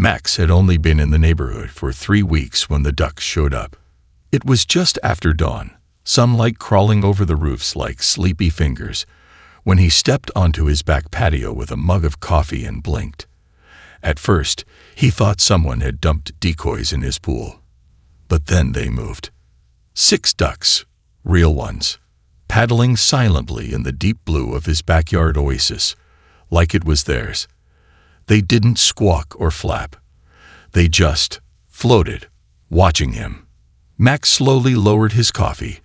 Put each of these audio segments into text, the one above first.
Max had only been in the neighborhood for 3 weeks when the ducks showed up. It was just after dawn, sunlight crawling over the roofs like sleepy fingers, when he stepped onto his back patio with a mug of coffee and blinked. At first, he thought someone had dumped decoys in his pool. But then they moved. 6 ducks, real ones, paddling silently in the deep blue of his backyard oasis, like it was theirs. They didn't squawk or flap. They just floated, watching him. Max slowly lowered his coffee,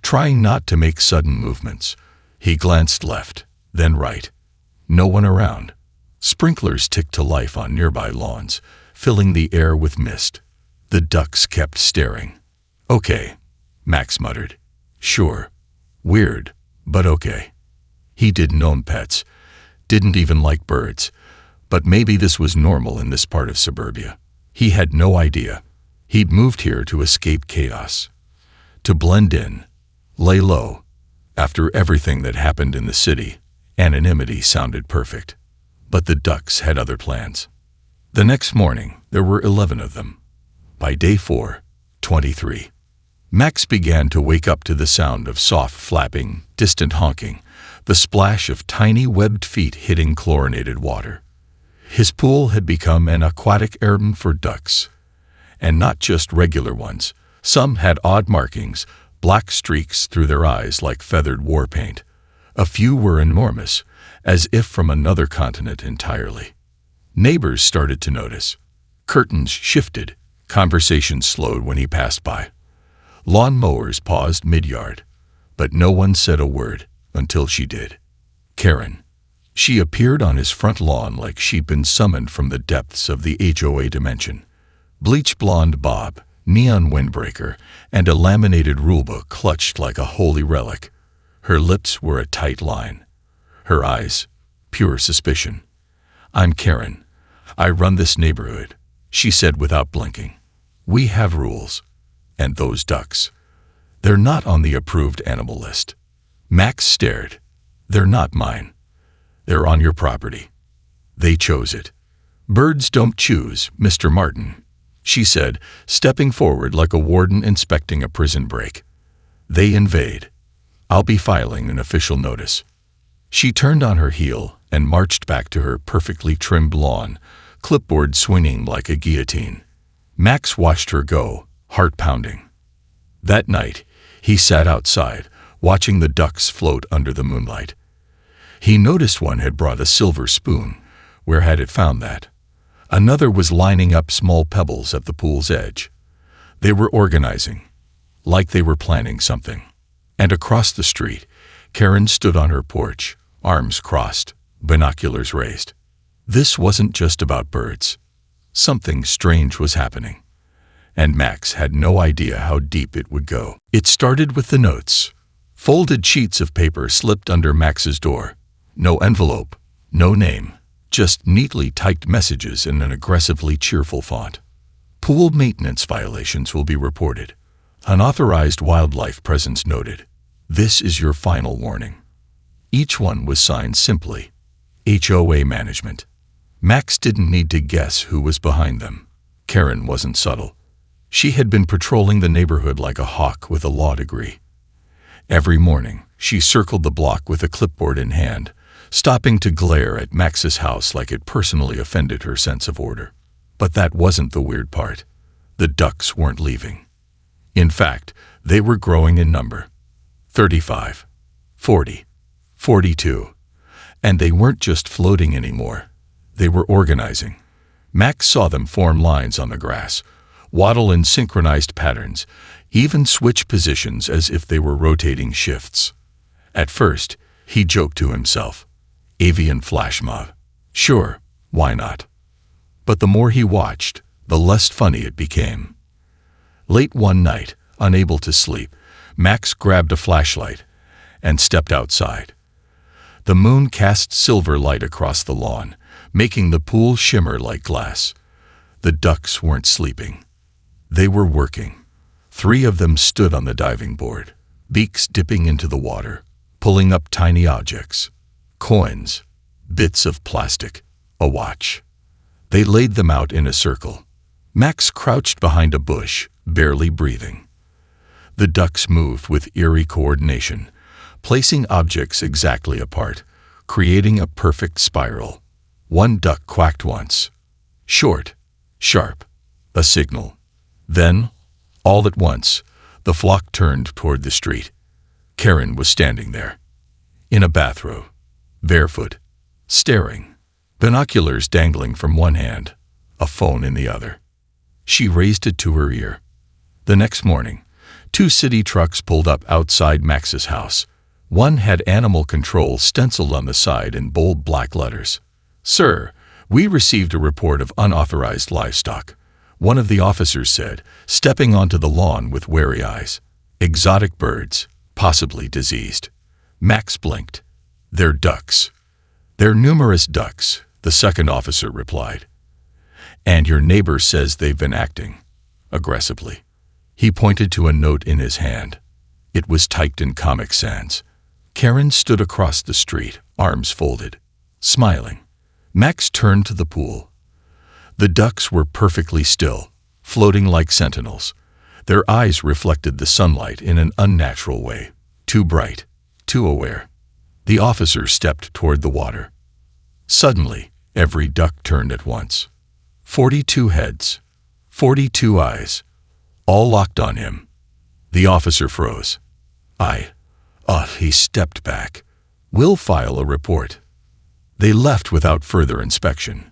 trying not to make sudden movements. He glanced left, then right. No one around. Sprinklers ticked to life on nearby lawns, filling the air with mist. The ducks kept staring. "Okay," Max muttered. "Sure. Weird, but okay." He didn't own pets, didn't even like birds, but maybe this was normal in this part of suburbia. He had no idea. He'd moved here to escape chaos, to blend in, lay low. After everything that happened in the city, anonymity sounded perfect. But the ducks had other plans. The next morning, there were 11 of them. By day 4, 23. Max began to wake up to the sound of soft flapping, distant honking, the splash of tiny webbed feet hitting chlorinated water. His pool had become an aquatic haven for ducks. And not just regular ones. Some had odd markings, black streaks through their eyes like feathered war paint. A few were enormous, as if from another continent entirely. Neighbors started to notice. Curtains shifted. Conversations slowed when he passed by. Lawn mowers paused mid-yard, but no one said a word until she did. Karen. She appeared on his front lawn like she'd been summoned from the depths of the HOA dimension. Bleach blonde bob, neon windbreaker, and a laminated rulebook clutched like a holy relic. Her lips were a tight line. Her eyes, pure suspicion. "I'm Karen. I run this neighborhood," she said without blinking. "We have rules. And those ducks. They're not on the approved animal list." Max stared. "They're not mine. They're on your property. They chose it." "Birds don't choose, Mr. Martin," she said, stepping forward like a warden inspecting a prison break. "They invade. I'll be filing an official notice." She turned on her heel and marched back to her perfectly trimmed lawn, clipboard swinging like a guillotine. Max watched her go, heart pounding. That night, he sat outside, watching the ducks float under the moonlight. He noticed one had brought a silver spoon. Where had it found that? Another was lining up small pebbles at the pool's edge. They were organizing, like they were planning something. And across the street, Karen stood on her porch, arms crossed, binoculars raised. This wasn't just about birds. Something strange was happening. And Max had no idea how deep it would go. It started with the notes. Folded sheets of paper slipped under Max's door. No envelope, no name, just neatly typed messages in an aggressively cheerful font. "Pool maintenance violations will be reported. Unauthorized wildlife presence noted. This is your final warning." Each one was signed simply, HOA Management. Max didn't need to guess who was behind them. Karen wasn't subtle. She had been patrolling the neighborhood like a hawk with a law degree. Every morning, she circled the block with a clipboard in hand, stopping to glare at Max's house like it personally offended her sense of order. But that wasn't the weird part. The ducks weren't leaving. In fact, they were growing in number. 35, 40, 42. And they weren't just floating anymore. They were organizing. Max saw them form lines on the grass, waddle in synchronized patterns, even switch positions as if they were rotating shifts. At first, he joked to himself, "Avian flash mob. Sure, why not?" But the more he watched, the less funny it became. Late one night, unable to sleep, Max grabbed a flashlight and stepped outside. The moon cast silver light across the lawn, making the pool shimmer like glass. The ducks weren't sleeping. They were working. 3 of them stood on the diving board, beaks dipping into the water, pulling up tiny objects. Coins, bits of plastic, a watch. They laid them out in a circle. Max crouched behind a bush, barely breathing. The ducks moved with eerie coordination, placing objects exactly apart, creating a perfect spiral. One duck quacked once. Short, sharp, a signal. Then, all at once, the flock turned toward the street. Karen was standing there, in a bathrobe, barefoot, staring, binoculars dangling from one hand, a phone in the other. She raised it to her ear. The next morning, 2 city trucks pulled up outside Max's house. One had animal control stenciled on the side in bold black letters. "Sir, we received a report of unauthorized livestock," one of the officers said, stepping onto the lawn with wary eyes. "Exotic birds, possibly diseased." Max blinked. "They're ducks." "They're numerous ducks," the second officer replied. "And your neighbor says they've been acting aggressively." He pointed to a note in his hand. It was typed in Comic Sans. Karen stood across the street, arms folded, smiling. Max turned to the pool. The ducks were perfectly still, floating like sentinels. Their eyes reflected the sunlight in an unnatural way, too bright, too aware. The officer stepped toward the water. Suddenly, every duck turned at once. 42 heads, 42 eyes, all locked on him. The officer froze. He stepped back. "We'll file a report." They left without further inspection.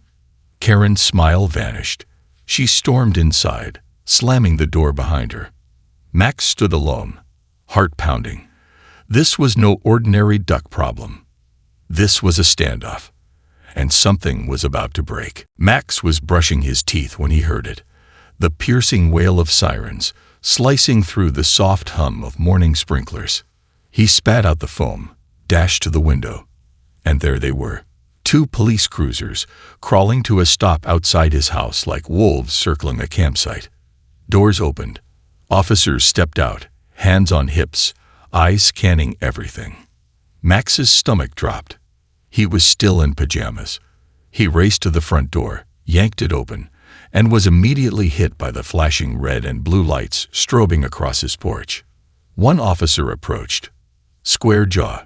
Karen's smile vanished. She stormed inside, slamming the door behind her. Max stood alone, heart pounding. This was no ordinary duck problem. This was a standoff, and something was about to break. Max was brushing his teeth when he heard it. The piercing wail of sirens, slicing through the soft hum of morning sprinklers. He spat out the foam, dashed to the window, and there they were. 2 police cruisers, crawling to a stop outside his house like wolves circling a campsite. Doors opened. Officers stepped out, hands on hips, eyes scanning everything. Max's stomach dropped. He was still in pajamas. He raced to the front door, yanked it open, and was immediately hit by the flashing red and blue lights strobing across his porch. One officer approached. Square jaw,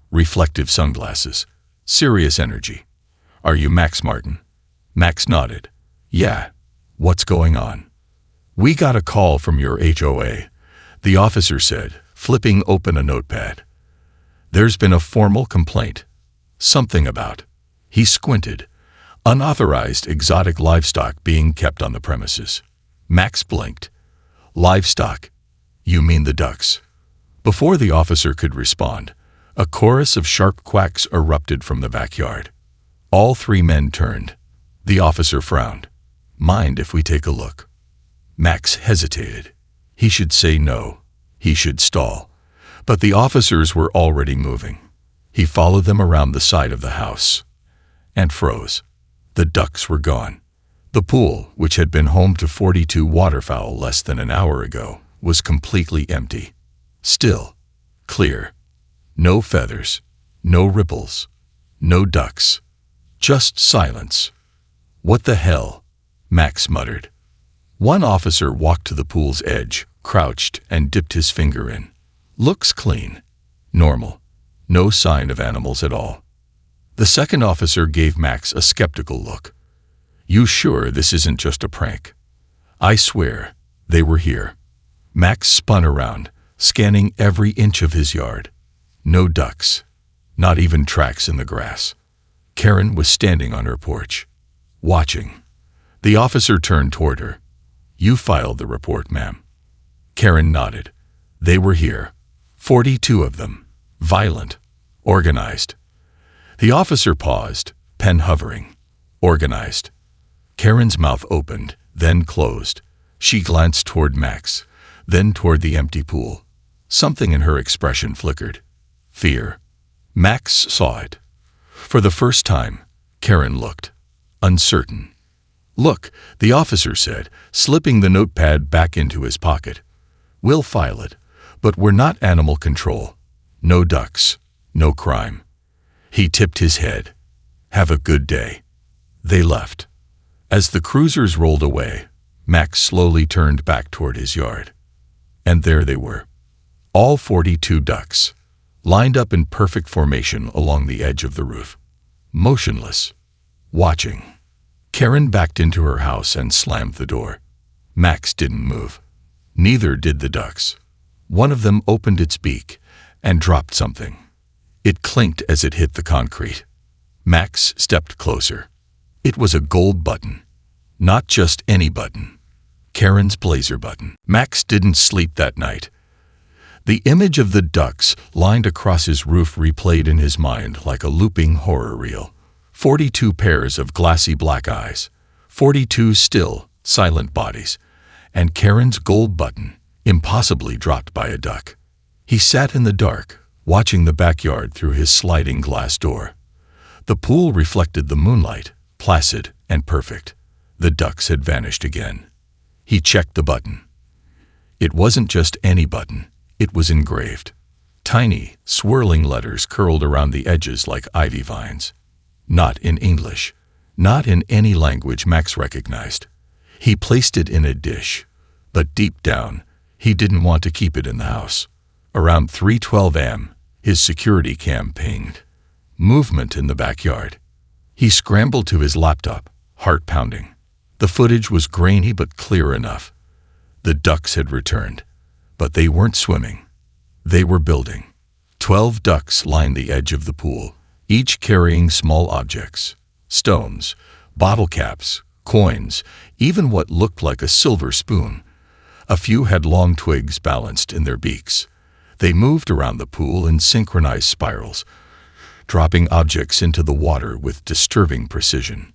reflective sunglasses, serious energy. "Are you Max Martin?" Max nodded. "Yeah. What's going on?" "We got a call from your HOA," the officer said, flipping open a notepad. "There's been a formal complaint. Something about," he squinted, "unauthorized exotic livestock being kept on the premises." Max blinked. "Livestock? You mean the ducks?" Before the officer could respond, a chorus of sharp quacks erupted from the backyard. All 3 men turned. The officer frowned. "Mind if we take a look?" Max hesitated. He should say no. He should stall. But the officers were already moving. He followed them around the side of the house and froze. The ducks were gone. The pool, which had been home to 42 waterfowl less than an hour ago, was completely empty. Still, clear. No feathers, no ripples, no ducks. Just silence. "What the hell?" Max muttered. One officer walked to the pool's edge, crouched, and dipped his finger in. "Looks clean. Normal. No sign of animals at all." The second officer gave Max a skeptical look. "You sure this isn't just a prank?" "I swear, they were here." Max spun around, scanning every inch of his yard. No ducks. Not even tracks in the grass. Karen was standing on her porch, watching. The officer turned toward her. "You filed the report, ma'am." Karen nodded. "They were here. 42 of them. Violent. Organized." The officer paused, pen hovering. "Organized." Karen's mouth opened, then closed. She glanced toward Max, then toward the empty pool. Something in her expression flickered. Fear. Max saw it. For the first time, Karen looked uncertain. "Look," the officer said, slipping the notepad back into his pocket. "We'll file it, but we're not animal control. No ducks, no crime." He tipped his head. "Have a good day." They left. As the cruisers rolled away, Max slowly turned back toward his yard. And there they were, all 42 ducks, lined up in perfect formation along the edge of the roof, motionless, watching. Karen backed into her house and slammed the door. Max didn't move. Neither did the ducks. One of them opened its beak and dropped something. It clinked as it hit the concrete. Max stepped closer. It was a gold button. Not just any button. Karen's blazer button. Max didn't sleep that night. The image of the ducks lined across his roof replayed in his mind like a looping horror reel. 42 pairs of glassy black eyes. 42 still, silent bodies. And Karen's gold button, impossibly dropped by a duck. He sat in the dark, watching the backyard through his sliding glass door. The pool reflected the moonlight, placid and perfect. The ducks had vanished again. He checked the button. It wasn't just any button. It was engraved. Tiny, swirling letters curled around the edges like ivy vines. Not in English. Not in any language Max recognized. He placed it in a dish. But deep down, he didn't want to keep it in the house. Around 3:12 a.m., his security cam pinged. Movement in the backyard. He scrambled to his laptop, heart pounding. The footage was grainy but clear enough. The ducks had returned. But they weren't swimming. They were building. 12 ducks lined the edge of the pool, each carrying small objects. Stones, bottle caps, coins, even what looked like a silver spoon. A few had long twigs balanced in their beaks. They moved around the pool in synchronized spirals, dropping objects into the water with disturbing precision.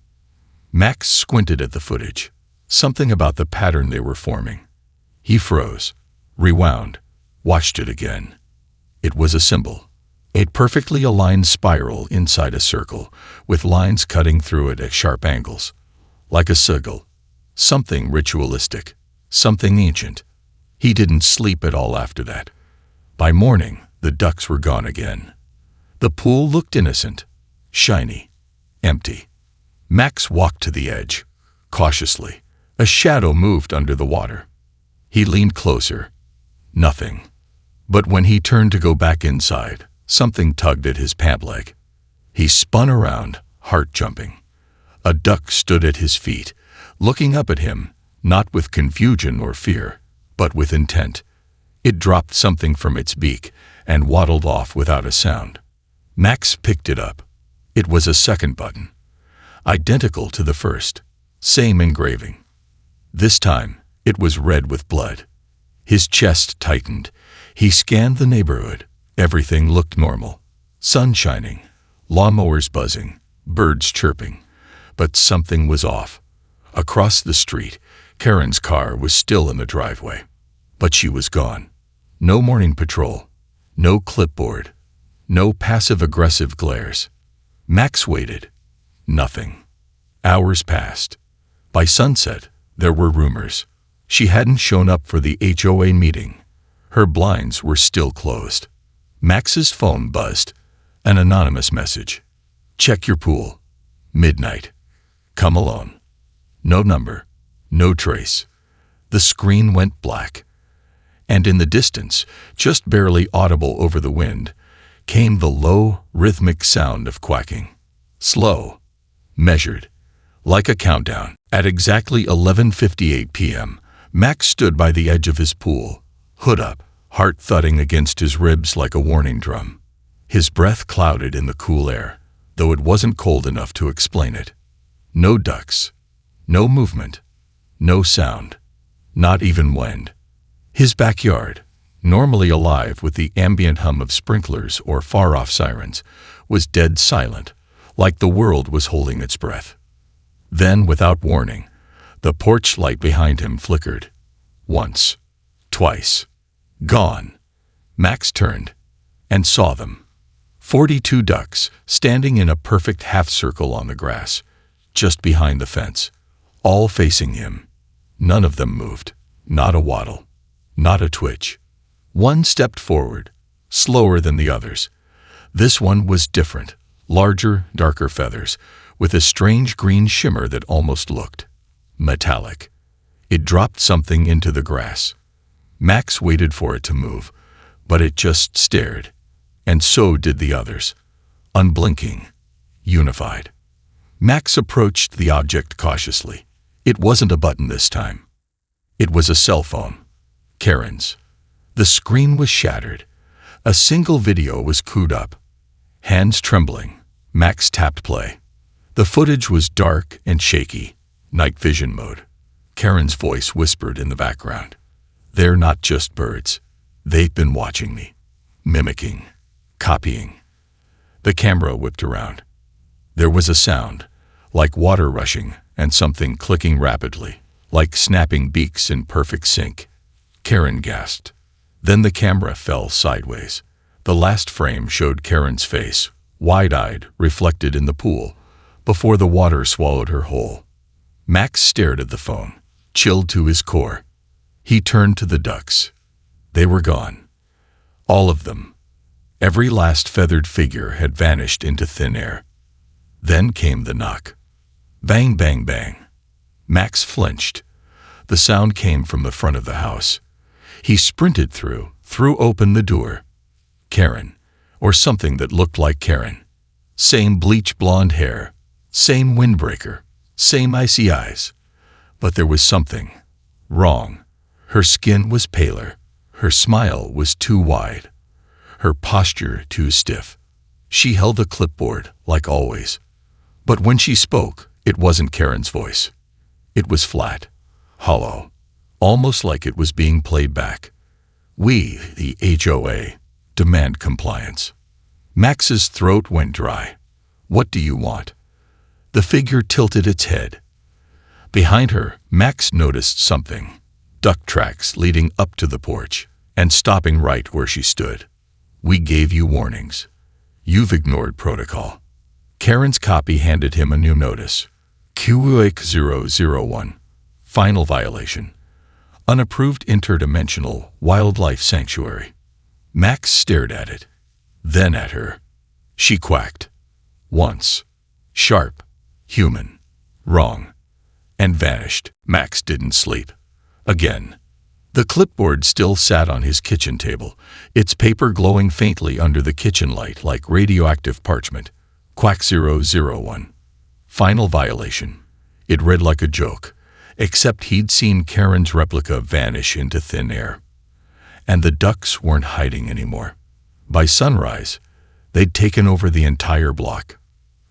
Max squinted at the footage. Something about the pattern they were forming. He froze. Rewound, watched it again. It was a symbol, a perfectly aligned spiral inside a circle, with lines cutting through it at sharp angles. Like a sigil, something ritualistic, something ancient. He didn't sleep at all after that. By morning, the ducks were gone again. The pool looked innocent, shiny, empty. Max walked to the edge, cautiously. A shadow moved under the water. He leaned closer. Nothing. But when he turned to go back inside, something tugged at his pant leg. He spun around, heart jumping. A duck stood at his feet, looking up at him, not with confusion or fear, but with intent. It dropped something from its beak and waddled off without a sound. Max picked it up. It was a second button. Identical to the first. Same engraving. This time, it was red with blood. His chest tightened. He scanned the neighborhood. Everything looked normal. Sun shining, lawnmowers buzzing, birds chirping. But something was off. Across the street, Karen's car was still in the driveway. But she was gone. No morning patrol. No clipboard. No passive-aggressive glares. Max waited. Nothing. Hours passed. By sunset, there were rumors. She hadn't shown up for the HOA meeting. Her blinds were still closed. Max's phone buzzed. An anonymous message. Check your pool. Midnight. Come alone. No number. No trace. The screen went black. And in the distance, just barely audible over the wind, came the low, rhythmic sound of quacking. Slow. Measured. Like a countdown. At exactly 11:58 p.m., Max stood by the edge of his pool, hood up, heart thudding against his ribs like a warning drum. His breath clouded in the cool air, though it wasn't cold enough to explain it. No ducks. No movement. No sound. Not even wind. His backyard, normally alive with the ambient hum of sprinklers or far-off sirens, was dead silent, like the world was holding its breath. Then, without warning, the porch light behind him flickered. Once. Twice. Gone. Max turned and saw them. 42 ducks, standing in a perfect half-circle on the grass, just behind the fence, all facing him. None of them moved. Not a waddle. Not a twitch. One stepped forward, slower than the others. This one was different, larger, darker feathers, with a strange green shimmer that almost looked metallic. It dropped something into the grass. Max waited for it to move, but it just stared, and so did the others, unblinking, unified. Max approached the object cautiously. It wasn't a button this time. It was a cell phone. Karen's. The screen was shattered. A single video was queued up. Hands trembling, Max tapped play. The footage was dark and shaky, night vision mode. Karen's voice whispered in the background. "They're not just birds. They've been watching me, mimicking, copying." The camera whipped around. There was a sound, like water rushing and something clicking rapidly, like snapping beaks in perfect sync. Karen gasped. Then the camera fell sideways. The last frame showed Karen's face, wide-eyed, reflected in the pool, before the water swallowed her whole. Max stared at the phone, chilled to his core. He turned to the ducks. They were gone. All of them. Every last feathered figure had vanished into thin air. Then came the knock. Bang, bang, bang. Max flinched. The sound came from the front of the house. He sprinted threw open the door. Karen, or something that looked like Karen. Same bleach blonde hair, same windbreaker, same icy eyes. But there was something wrong. Her skin was paler. Her smile was too wide. Her posture too stiff. She held a clipboard, like always. But when she spoke, it wasn't Karen's voice. It was flat, hollow, almost like it was being played back. "We, the HOA, demand compliance." Max's throat went dry. "What do you want?" The figure tilted its head. Behind her, Max noticed something. Duck tracks leading up to the porch, and stopping right where she stood. "We gave you warnings. You've ignored protocol." Karen's copy handed him a new notice. Quack 001. Final violation. Unapproved interdimensional wildlife sanctuary. Max stared at it, then at her. She quacked. Once. Sharp. Human. Wrong. And vanished. Max didn't sleep. Again. The clipboard still sat on his kitchen table, its paper glowing faintly under the kitchen light like radioactive parchment. Quack 001. Final violation. It read like a joke, except he'd seen Karen's replica vanish into thin air. And the ducks weren't hiding anymore. By sunrise, they'd taken over the entire block.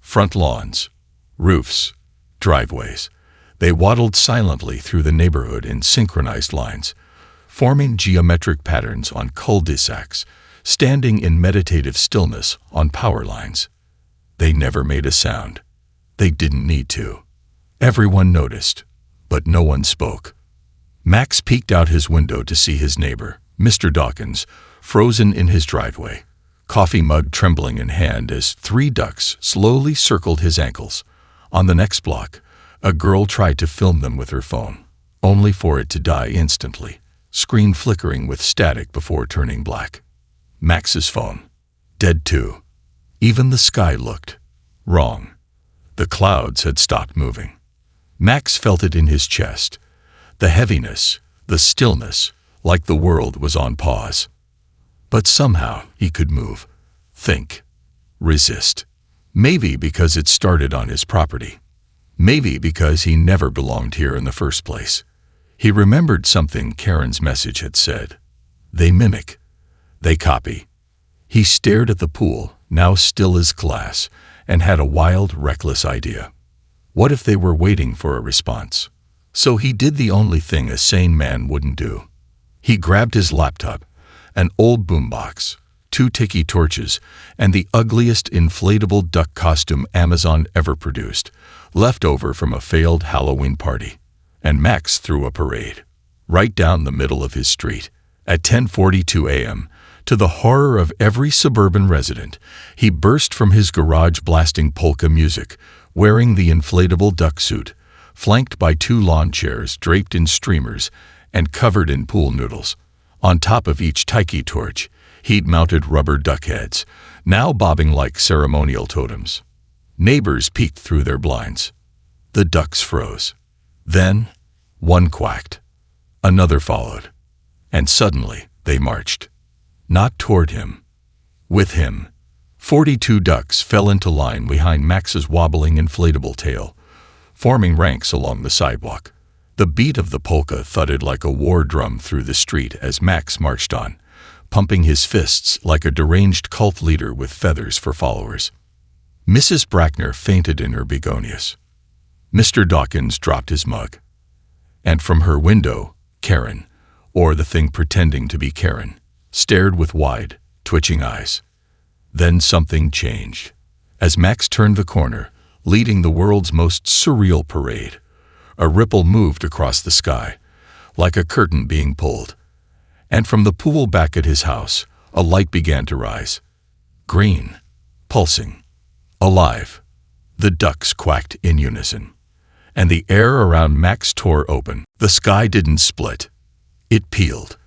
Front lawns, roofs, driveways. They waddled silently through the neighborhood in synchronized lines, forming geometric patterns on cul-de-sacs, standing in meditative stillness on power lines. They never made a sound. They didn't need to. Everyone noticed, but no one spoke. Max peeked out his window to see his neighbor, Mr. Dawkins, frozen in his driveway, coffee mug trembling in hand as 3 ducks slowly circled his ankles. On the next block, a girl tried to film them with her phone, only for it to die instantly, screen flickering with static before turning black. Max's phone. Dead too. Even the sky looked wrong. The clouds had stopped moving. Max felt it in his chest. The heaviness, the stillness, like the world was on pause. But somehow he could move, think, resist. Maybe because it started on his property. Maybe because he never belonged here in the first place. He remembered something Karen's message had said. They mimic. They copy. He stared at the pool, now still as glass, and had a wild, reckless idea. What if they were waiting for a response? So he did the only thing a sane man wouldn't do. He grabbed his laptop, an old boombox, 2 tiki torches, and the ugliest inflatable duck costume Amazon ever produced, left over from a failed Halloween party. And Max threw a parade, right down the middle of his street. At 10:42 a.m., to the horror of every suburban resident, he burst from his garage blasting polka music, wearing the inflatable duck suit, flanked by 2 lawn chairs draped in streamers and covered in pool noodles. On top of each tiki torch, he'd mounted rubber duck heads, now bobbing like ceremonial totems. Neighbors peeked through their blinds. The ducks froze. Then, one quacked. Another followed. And suddenly, they marched. Not toward him. With him. 42 ducks fell into line behind Max's wobbling inflatable tail, forming ranks along the sidewalk. The beat of the polka thudded like a war drum through the street as Max marched on, pumping his fists like a deranged cult leader with feathers for followers. Mrs. Brackner fainted in her begonias. Mr. Dawkins dropped his mug. And from her window, Karen, or the thing pretending to be Karen, stared with wide, twitching eyes. Then something changed. As Max turned the corner, leading the world's most surreal parade, a ripple moved across the sky, like a curtain being pulled. And from the pool back at his house, a light began to rise. Green, pulsing, alive. The ducks quacked in unison, and the air around Max tore open. The sky didn't split. It peeled.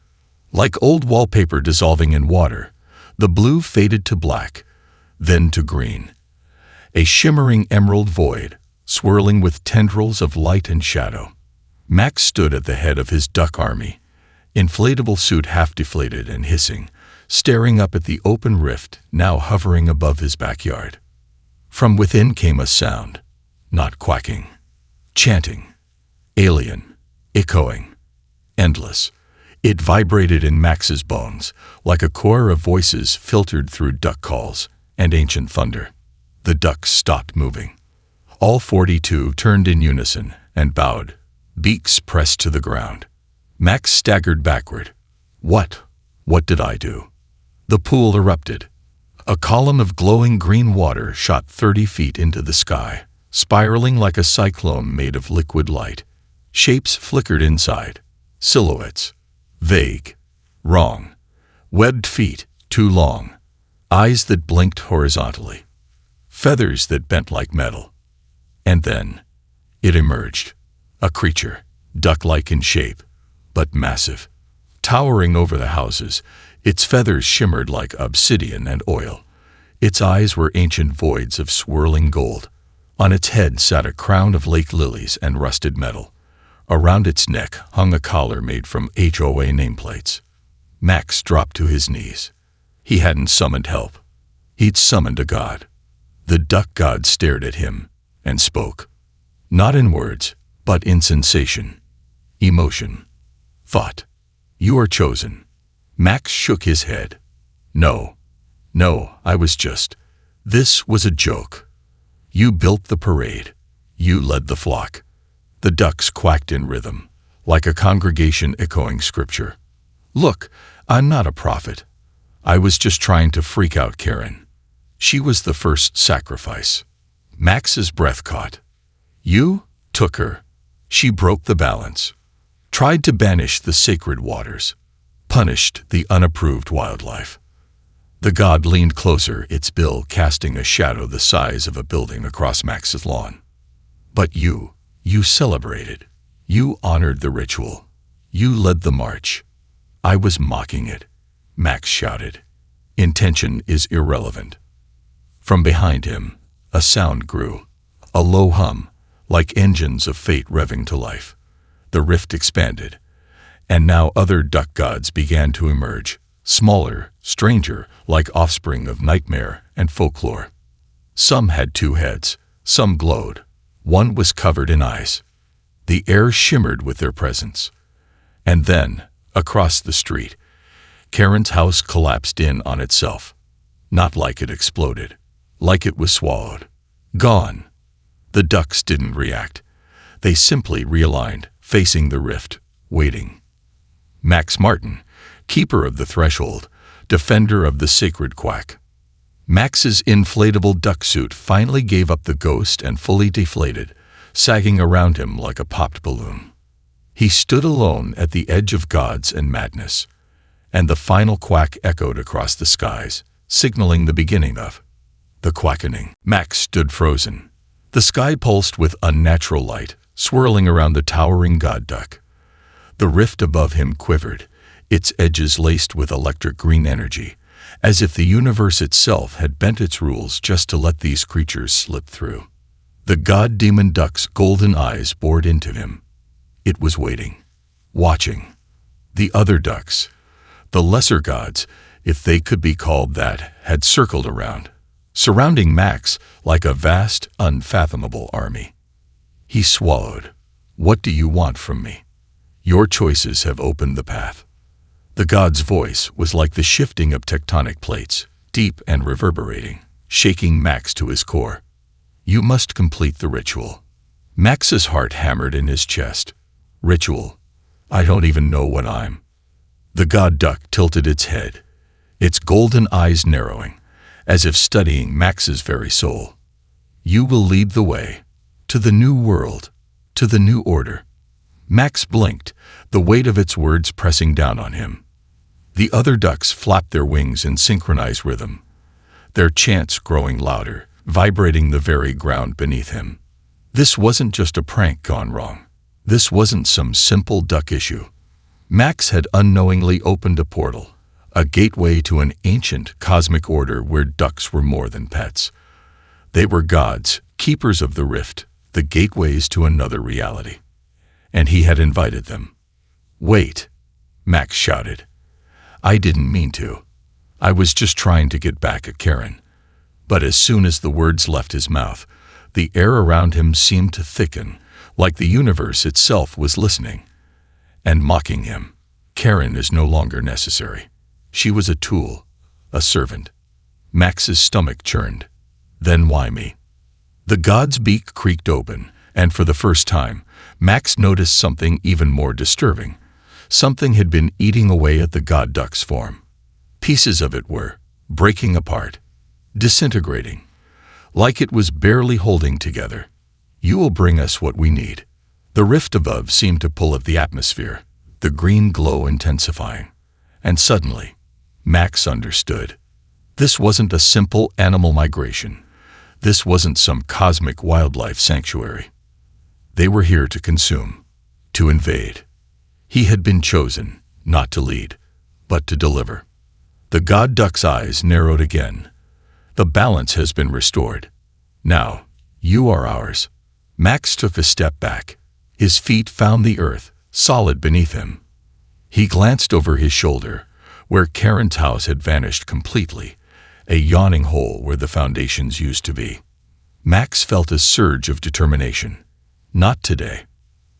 Like old wallpaper dissolving in water, the blue faded to black, then to green. A shimmering emerald void, swirling with tendrils of light and shadow. Max stood at the head of his duck army, inflatable suit half deflated and hissing, staring up at the open rift now hovering above his backyard. From within came a sound, not quacking, chanting, alien, echoing, endless. It vibrated in Max's bones, like a choir of voices filtered through duck calls and ancient thunder. The ducks stopped moving. All 42 turned in unison and bowed, beaks pressed to the ground. Max staggered backward. What did I do? The pool erupted. A column of glowing green water shot 30 feet into the sky, spiraling like a cyclone made of liquid light. Shapes flickered inside, silhouettes. Vague, wrong, webbed feet, too long, eyes that blinked horizontally, feathers that bent like metal. And then, it emerged, a creature, duck-like in shape, but massive. Towering over the houses, its feathers shimmered like obsidian and oil. Its eyes were ancient voids of swirling gold. On its head sat a crown of lake lilies and rusted metal. Around its neck hung a collar made from HOA nameplates. Max dropped to his knees. He hadn't summoned help. He'd summoned a god. The duck god stared at him and spoke. Not in words, but in sensation, emotion, thought. You are chosen. Max shook his head. No, I was just. This was a joke. You built the parade. You led the flock. The ducks quacked in rhythm, like a congregation echoing scripture. Look, I'm not a prophet. I was just trying to freak out Karen. She was the first sacrifice. Max's breath caught. You took her. She broke the balance, tried to banish the sacred waters, punished the unapproved wildlife. The god leaned closer, its bill casting a shadow the size of a building across Max's lawn. But you celebrated. You honored the ritual. You led the march. I was mocking it, Max shouted. Intention is irrelevant. From behind him, a sound grew, a low hum, like engines of fate revving to life. The rift expanded, and now other duck gods began to emerge, smaller, stranger, like offspring of nightmare and folklore. Some had 2 heads, some glowed. One was covered in ice. The air shimmered with their presence. And then, across the street, Karen's house collapsed in on itself. Not like it exploded, like it was swallowed. Gone. The ducks didn't react. They simply realigned, facing the rift, waiting. Max Martin, keeper of the threshold, defender of the sacred quack. Max's inflatable duck suit finally gave up the ghost and fully deflated, sagging around him like a popped balloon. He stood alone at the edge of gods and madness, and the final quack echoed across the skies, signaling the beginning of the quackening. Max stood frozen. The sky pulsed with unnatural light, swirling around the towering god duck. The rift above him quivered, its edges laced with electric green energy, as if the universe itself had bent its rules just to let these creatures slip through. The god-demon duck's golden eyes bored into him, It was waiting, watching. The other ducks, the lesser gods, if they could be called that, had circled around, surrounding Max like a vast, unfathomable army. He swallowed. "What do you want from me? Your choices have opened the path." The god's voice was like the shifting of tectonic plates, deep and reverberating, shaking Max to his core. "You must complete the ritual." Max's heart hammered in his chest. "Ritual? I don't even know what I'm." The god duck tilted its head, its golden eyes narrowing, as if studying Max's very soul. "You will lead the way, to the new world, to the new order." Max blinked, the weight of its words pressing down on him. The other ducks flapped their wings in synchronized rhythm, their chants growing louder, vibrating the very ground beneath him. This wasn't just a prank gone wrong. This wasn't some simple duck issue. Max had unknowingly opened a portal, a gateway to an ancient cosmic order where ducks were more than pets. They were gods, keepers of the rift, the gateways to another reality. And he had invited them. "Wait," Max shouted. "I didn't mean to. I was just trying to get back at Karen." But as soon as the words left his mouth, the air around him seemed to thicken, like the universe itself was listening and mocking him. Karen is no longer necessary. She was a tool, a servant. Max's stomach churned. Then why me? The god's beak creaked open, and for the first time, Max noticed something even more disturbing. Something had been eating away at the god duck's form. Pieces of it were breaking apart, disintegrating, like it was barely holding together. "You will bring us what we need." The rift above seemed to pull at the atmosphere, the green glow intensifying. And suddenly, Max understood. This wasn't a simple animal migration. This wasn't some cosmic wildlife sanctuary. They were here to consume, to invade. He had been chosen, not to lead, but to deliver. The god duck's eyes narrowed again. "The balance has been restored. Now, you are ours." Max took a step back. His feet found the earth, solid beneath him. He glanced over his shoulder, where Karen's house had vanished completely, a yawning hole where the foundations used to be. Max felt a surge of determination. Not today.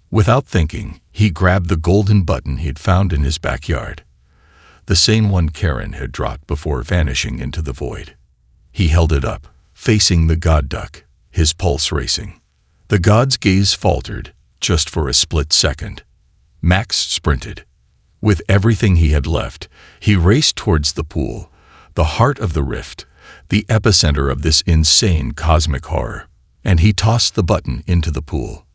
Without thinking, he grabbed the golden button he'd found in his backyard, the same one Karen had dropped before vanishing into the void. He held it up, facing the god duck, his pulse racing. The god's gaze faltered, just for a split second. Max sprinted. With everything he had left, he raced towards the pool, the heart of the rift, the epicenter of this insane cosmic horror, and he tossed the button into the pool.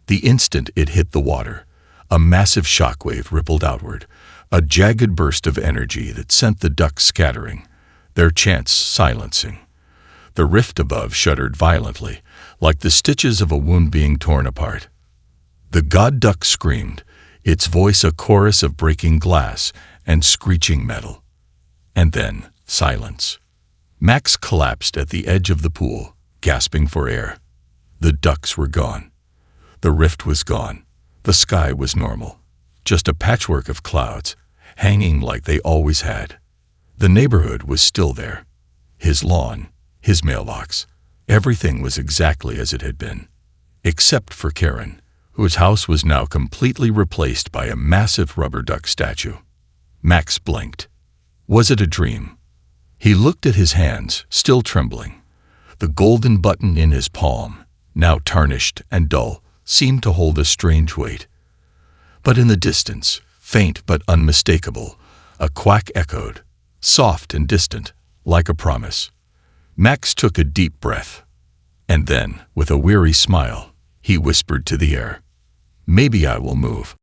The instant it hit the water, a massive shockwave rippled outward, a jagged burst of energy that sent the ducks scattering, their chants silencing. The rift above shuddered violently, like the stitches of a wound being torn apart. The god duck screamed, its voice a chorus of breaking glass and screeching metal. And then, silence. Max collapsed at the edge of the pool, gasping for air. The ducks were gone. The rift was gone. The sky was normal. Just a patchwork of clouds, hanging like they always had. The neighborhood was still there. His lawn, his mailbox, everything was exactly as it had been. Except for Karen, whose house was now completely replaced by a massive rubber duck statue. Max blinked. Was it a dream? He looked at his hands, still trembling. The golden button in his palm, now tarnished and dull, seemed to hold a strange weight. But in the distance, faint but unmistakable, a quack echoed, soft and distant, like a promise. Max took a deep breath. And then, with a weary smile, he whispered to the air, "Maybe I will move."